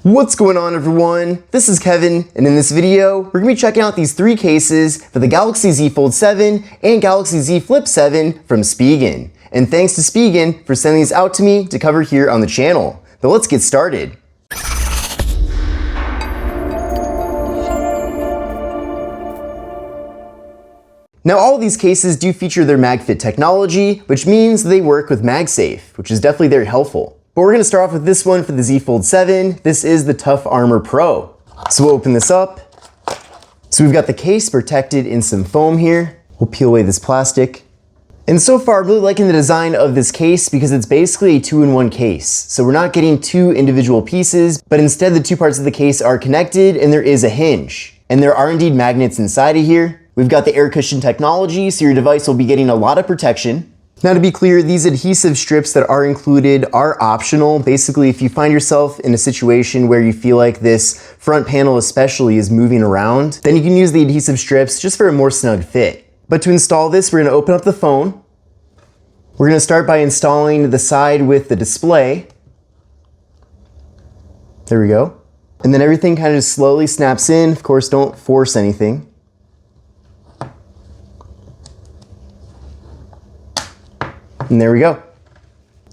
What's going on, everyone? This is Kevin, and in this video, we're going to be checking out these three cases for the Galaxy Z Fold 7 and Galaxy Z Flip 7 from Spigen. And thanks to Spigen for sending these out to me to cover here on the channel. But let's get started. Now, all of these cases do feature their MagFit technology, which means they work with MagSafe, which is definitely very helpful. But we're going to start off with this one for the Z Fold 7. This is the Tough Armor Pro. So we'll open this up. So we've got the case protected in some foam here. We'll peel away this plastic. And so far, I'm really liking the design of this case because it's basically a two-in-one case. So we're not getting two individual pieces, but instead the two parts of the case are connected and there is a hinge. And there are indeed magnets inside of here. We've got the air cushion technology, so your device will be getting a lot of protection. Now, to be clear, these adhesive strips that are included are optional. Basically, if you find yourself in a situation where you feel like this front panel especially is moving around, then you can use the adhesive strips just for a more snug fit. But to install this, we're going to open up the phone. We're going to start by installing the side with the display. There we go. And then everything kind of just slowly snaps in. Of course, don't force anything. And there we go.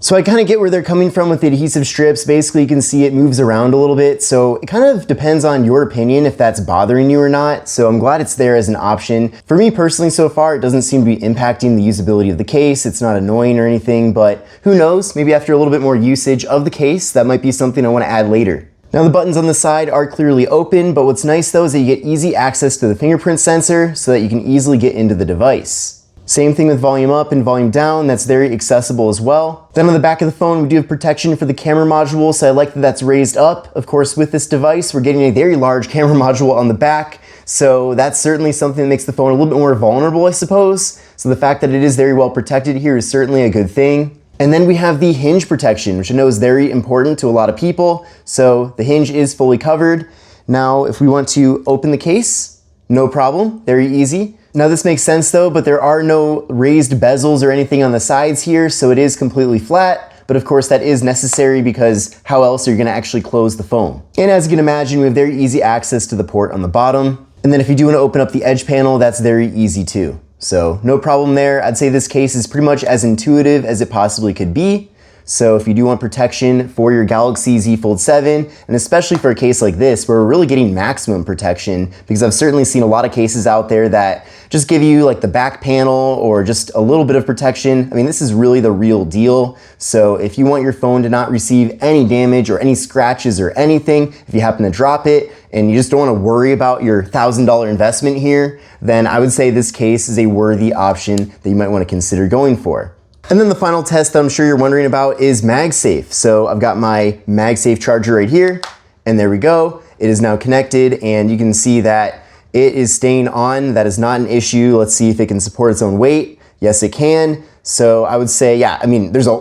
So I kind of get where they're coming from with the adhesive strips. Basically, you can see it moves around a little bit. So it kind of depends on your opinion if that's bothering you or not. So I'm glad it's there as an option. For me personally, so far, it doesn't seem to be impacting the usability of the case. It's not annoying or anything, but who knows? Maybe after a little bit more usage of the case, that might be something I want to add later. Now, the buttons on the side are clearly open, but what's nice though is that you get easy access to the fingerprint sensor so that you can easily get into the device. Same thing with volume up and volume down, that's very accessible as well. Then on the back of the phone, we do have protection for the camera module, so I like that that's raised up. Of course, with this device, we're getting a very large camera module on the back, so that's certainly something that makes the phone a little bit more vulnerable, I suppose. So the fact that it is very well protected here is certainly a good thing. And then we have the hinge protection, which I know is very important to a lot of people. So the hinge is fully covered. Now, if we want to open the case, no problem, very easy. Now this makes sense though, but there are no raised bezels or anything on the sides here, so it is completely flat. But of course that is necessary because how else are you gonna actually close the phone? And as you can imagine, we have very easy access to the port on the bottom. And then if you do wanna open up the edge panel, that's very easy too. So no problem there. I'd say this case is pretty much as intuitive as it possibly could be. So if you do want protection for your Galaxy Z Fold 7, and especially for a case like this where we're really getting maximum protection, because I've certainly seen a lot of cases out there that just give you like the back panel or just a little bit of protection. I mean, this is really the real deal. So if you want your phone to not receive any damage or any scratches or anything, if you happen to drop it and you just don't want to worry about your $1,000 investment here, then I would say this case is a worthy option that you might want to consider going for. And then the final test that I'm sure you're wondering about is MagSafe. So I've got my MagSafe charger right here, and there we go. It is now connected, and you can see that it is staying on. That is not an issue. Let's see if it can support its own weight. Yes, it can. So I would say, yeah, I mean, there's a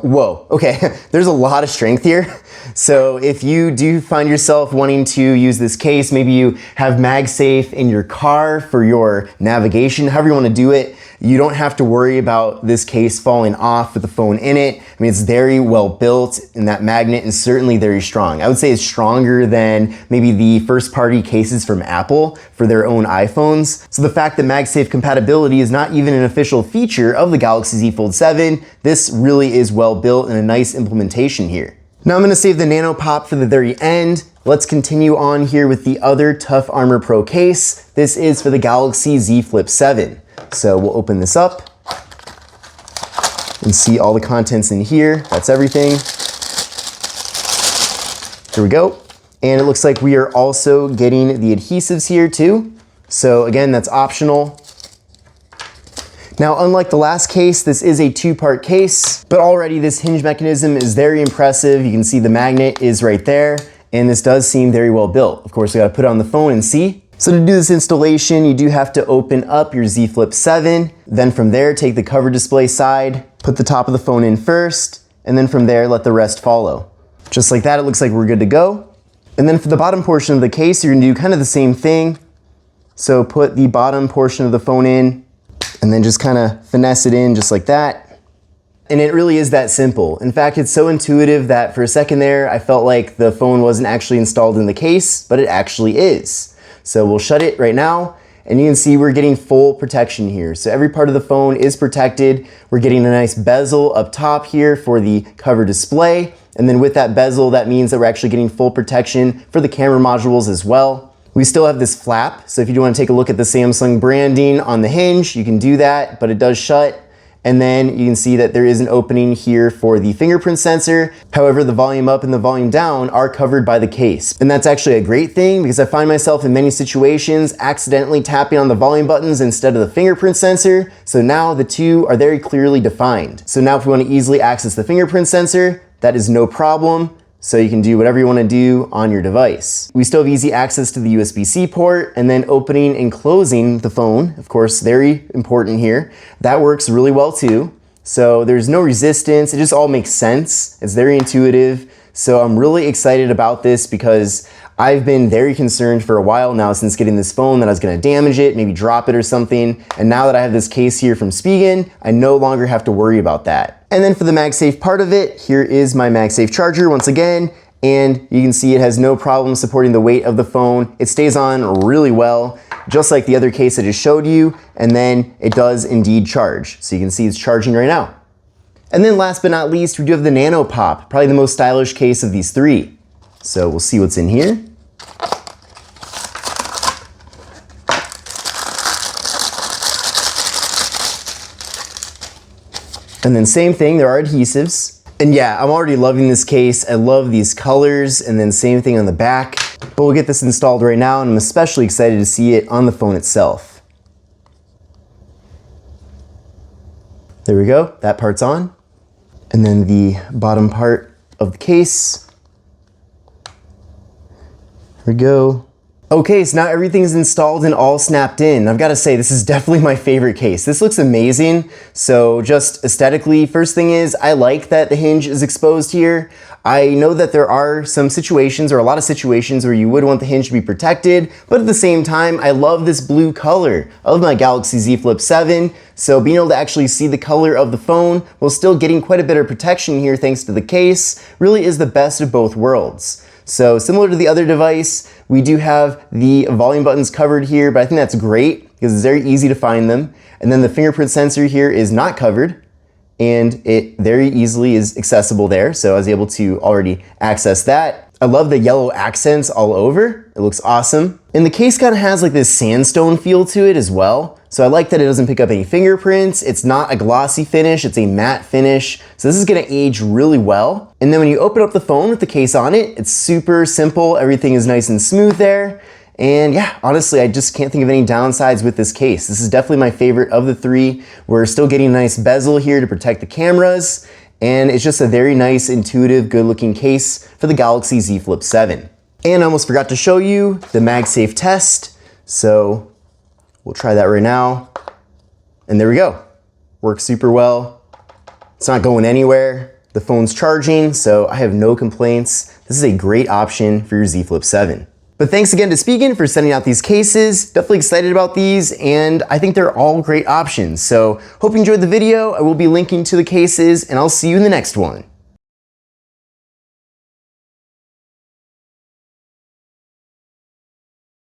lot of strength here. So if you do find yourself wanting to use this case, maybe you have MagSafe in your car for your navigation, however you want to do it, you don't have to worry about this case falling off with the phone in it. I mean, it's very well built and that magnet is certainly very strong. I would say it's stronger than maybe the first party cases from Apple for their own iPhones. So the fact that MagSafe compatibility is not even an official feature of the Galaxy Z Fold 7, this really is well built and a nice implementation here. Now I'm gonna save the Nano pop for the very end. Let's continue on here with the other Tough Armor Pro case. This is for the Galaxy Z Flip 7. So we'll open this up and see all the contents in here. That's everything. Here we go. And it looks like we are also getting the adhesives here too. So again, that's optional. Now, unlike the last case, this is a two-part case, but already this hinge mechanism is very impressive. You can see the magnet is right there, and this does seem very well built. Of course, we gotta put it on the phone and see. So to do this installation, you do have to open up your Z Flip 7. Then from there, take the cover display side, put the top of the phone in first, and then from there, let the rest follow. Just like that, it looks like we're good to go. And then for the bottom portion of the case, you're gonna do kind of the same thing. So put the bottom portion of the phone in, and then just kind of finesse it in just like that. And it really is that simple. In fact, it's so intuitive that for a second there, I felt like the phone wasn't actually installed in the case, but it actually is. So we'll shut it right now, and you can see we're getting full protection here. So every part of the phone is protected. We're getting a nice bezel up top here for the cover display. And then with that bezel, that means that we're actually getting full protection for the camera modules as well. We still have this flap, so if you do want to take a look at the Samsung branding on the hinge, you can do that, but it does shut. And then you can see that there is an opening here for the fingerprint sensor. However, the volume up and the volume down are covered by the case. And that's actually a great thing because I find myself in many situations accidentally tapping on the volume buttons instead of the fingerprint sensor. So now the two are very clearly defined. So now if we want to easily access the fingerprint sensor, that is no problem. So you can do whatever you want to do on your device. We still have easy access to the USB-C port, and then opening and closing the phone, of course, very important here. That works really well too. So there's no resistance, it just all makes sense. It's very intuitive. So I'm really excited about this because I've been very concerned for a while now since getting this phone that I was gonna damage it, maybe drop it or something. And now that I have this case here from Spigen, I no longer have to worry about that. And then for the MagSafe part of it, here is my MagSafe charger once again. And you can see it has no problem supporting the weight of the phone. It stays on really well, just like the other case I just showed you. And then it does indeed charge. So you can see it's charging right now. And then last but not least, we do have the Nano Pop, probably the most stylish case of these three. So we'll see what's in here. And then same thing, there are adhesives. And yeah, I'm already loving this case. I love these colors, and then same thing on the back. But we'll get this installed right now, and I'm especially excited to see it on the phone itself. There we go, that part's on. And then the bottom part of the case. There we go. Okay, so now everything's installed and all snapped in. I've gotta say, this is definitely my favorite case. This looks amazing. So just aesthetically, first thing is, I like that the hinge is exposed here. I know that there are some situations, or a lot of situations, where you would want the hinge to be protected, but at the same time, I love this blue color. I love my Galaxy Z Flip 7, so being able to actually see the color of the phone while still getting quite a bit of protection here thanks to the case really is the best of both worlds. So similar to the other device, we do have the volume buttons covered here, but I think that's great because it's very easy to find them. And then the fingerprint sensor here is not covered, and it very easily is accessible there. So I was able to already access that. I love the yellow accents all over. It looks awesome. And the case kind of has like this sandstone feel to it as well. So I like that it doesn't pick up any fingerprints. It's not a glossy finish, it's a matte finish. So this is gonna age really well. And then when you open up the phone with the case on it, it's super simple. Everything is nice and smooth there. And yeah, honestly, I just can't think of any downsides with this case. This is definitely my favorite of the three. We're still getting a nice bezel here to protect the cameras. And it's just a very nice, intuitive, good-looking case for the Galaxy Z Flip 7. And I almost forgot to show you the MagSafe test. So we'll try that right now. And there we go. Works super well. It's not going anywhere. The phone's charging, so I have no complaints. This is a great option for your Z Flip 7. But thanks again to Spigen for sending out these cases. Definitely excited about these, and I think they're all great options. So hope you enjoyed the video. I will be linking to the cases, and I'll see you in the next one.